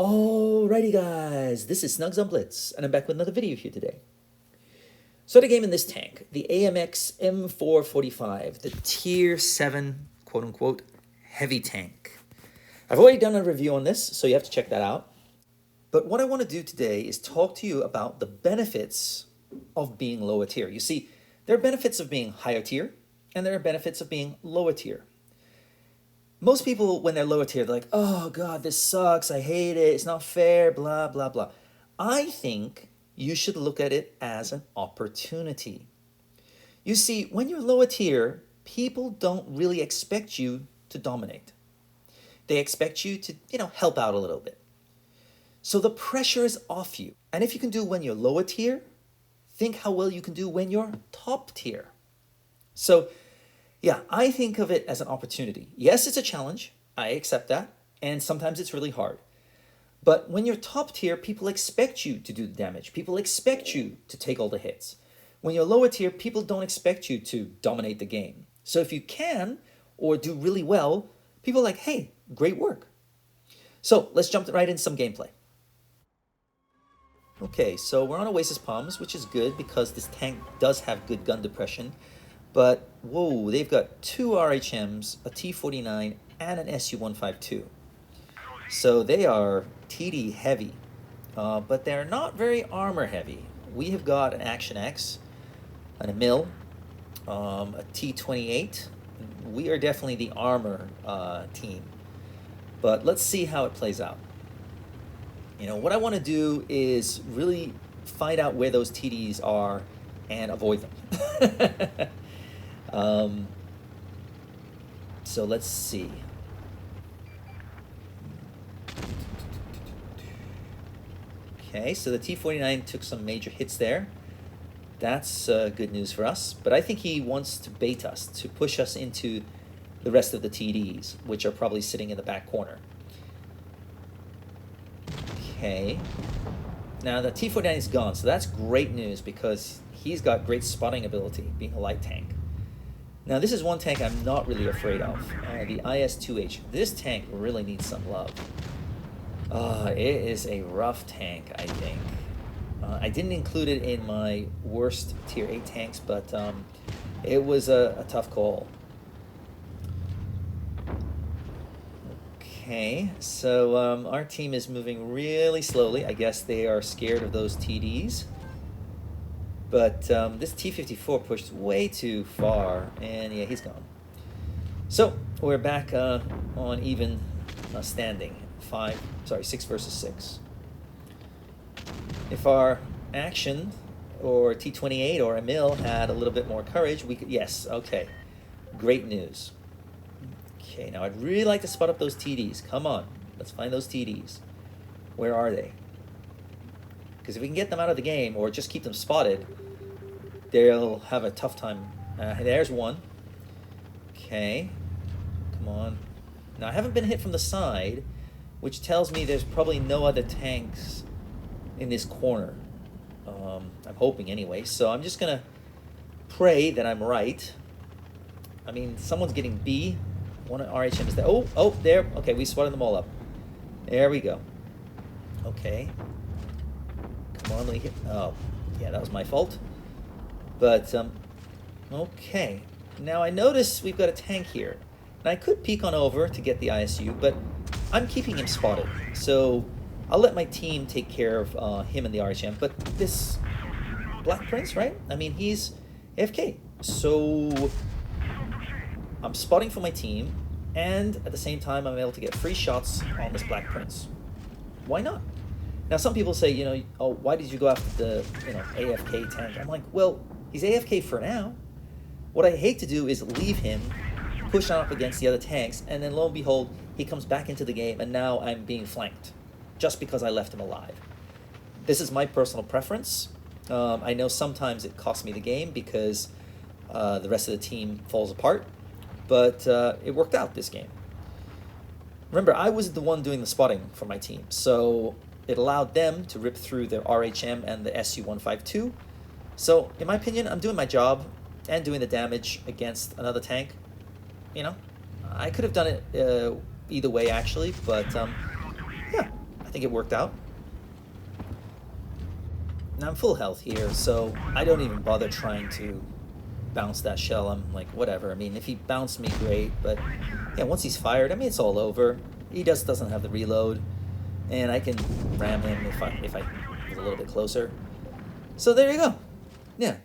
Alrighty guys, this is snugsonblitz, and I'm back with another video here today. So the game in this tank, the AMX M445, the Tier 7, quote-unquote, heavy tank. I've already done a review on this, so you have to check that out. But what I want to do today is talk to you about the benefits of being lower tier. You see, there are benefits of being higher tier, and there are benefits of being lower tier. Most people, when they're lower tier, they're like, oh God, this sucks, I hate it, it's not fair, blah, blah, blah. I think you should look at it as an opportunity. You see, when you're lower tier, people don't really expect you to dominate. They expect you to, help out a little bit. So the pressure is off you. And if you can do when you're lower tier, think how well you can do when you're top tier. So yeah, I think of it as an opportunity. Yes, it's a challenge. I accept that. And sometimes it's really hard. But when you're top tier, people expect you to do the damage. People expect you to take all the hits. When you're lower tier, people don't expect you to dominate the game. So if you can, or do really well, people are like, hey, great work. So let's jump right into some gameplay. Okay, so we're on Oasis Palms, which is good because this tank does have good gun depression. But, whoa, they've got two RHMs, a T49, and an SU-152. So they are TD heavy, but they're not very armor heavy. We have got an Action X, an Emil, a T28. We are definitely the armor team. But let's see how it plays out. What I want to do is really find out where those TDs are and avoid them. So let's see. Okay, so the T49 took some major hits there. That's good news for us. But I think he wants to bait us, to push us into the rest of the TDs, which are probably sitting in the back corner. Okay. Now the T49 is gone, so that's great news because he's got great spotting ability, being a light tank. Now this is one tank I'm not really afraid of, the IS-2H. This tank really needs some love. It is a rough tank, I think. I didn't include it in my worst tier 8 tanks, but it was a tough call. Okay, so our team is moving really slowly. I guess they are scared of those TDs. But this T-54 pushed way too far, and yeah, he's gone. So we're back on even standing. 6 versus 6. If our Action or T-28 or Emil had a little bit more courage, we could, yes, okay, great news. Okay, now I'd really like to spot up those TDs. Come on, let's find those TDs. Where are they? Because if we can get them out of the game or just keep them spotted, they'll have a tough time. There's one. Okay, come on. Now I haven't been hit from the side, which tells me there's probably no other tanks in this corner. I'm hoping anyway, so I'm just gonna pray that I'm right. I mean, someone's getting B. One RHM is there. Oh, there. Okay, we spotted them all up. There we go. Okay. Come on, let me hit. Oh, yeah, that was my fault. But, okay. Now I notice we've got a tank here. And I could peek on over to get the ISU, but I'm keeping him spotted. So I'll let my team take care of him and the RHM. But this Black Prince, right? I mean, he's AFK. So I'm spotting for my team, and at the same time, I'm able to get free shots on this Black Prince. Why not? Now, some people say, oh, why did you go after the, AFK tank? I'm like, well, he's AFK for now. What I hate to do is leave him, push on up against the other tanks, and then lo and behold, he comes back into the game, and now I'm being flanked just because I left him alive. This is my personal preference. I know sometimes it costs me the game because the rest of the team falls apart, but it worked out this game. Remember, I was the one doing the spotting for my team, so it allowed them to rip through the RHM and the SU-152. So, in my opinion, I'm doing my job and doing the damage against another tank. I could have done it either way, actually, but yeah, I think it worked out. Now I'm full health here, so I don't even bother trying to bounce that shell. I'm like, whatever. I mean, if he bounced me, great. But yeah, once he's fired, I mean, it's all over. He just doesn't have the reload, and I can ram him if I was a little bit closer. So there you go. Yeah.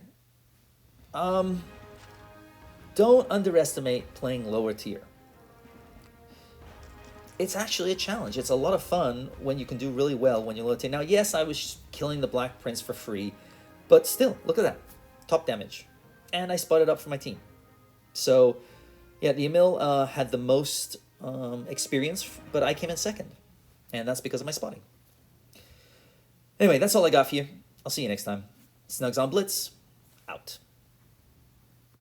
Don't underestimate playing lower tier. It's actually a challenge. It's a lot of fun when you can do really well when you're low tier. Now, yes, I was killing the Black Prince for free, but still, look at that. Top damage. And I spotted up for my team. So, yeah, the Emil had the most experience, but I came in second. And that's because of my spotting. Anyway, that's all I got for you. I'll see you next time. Snugs on Blitz, out.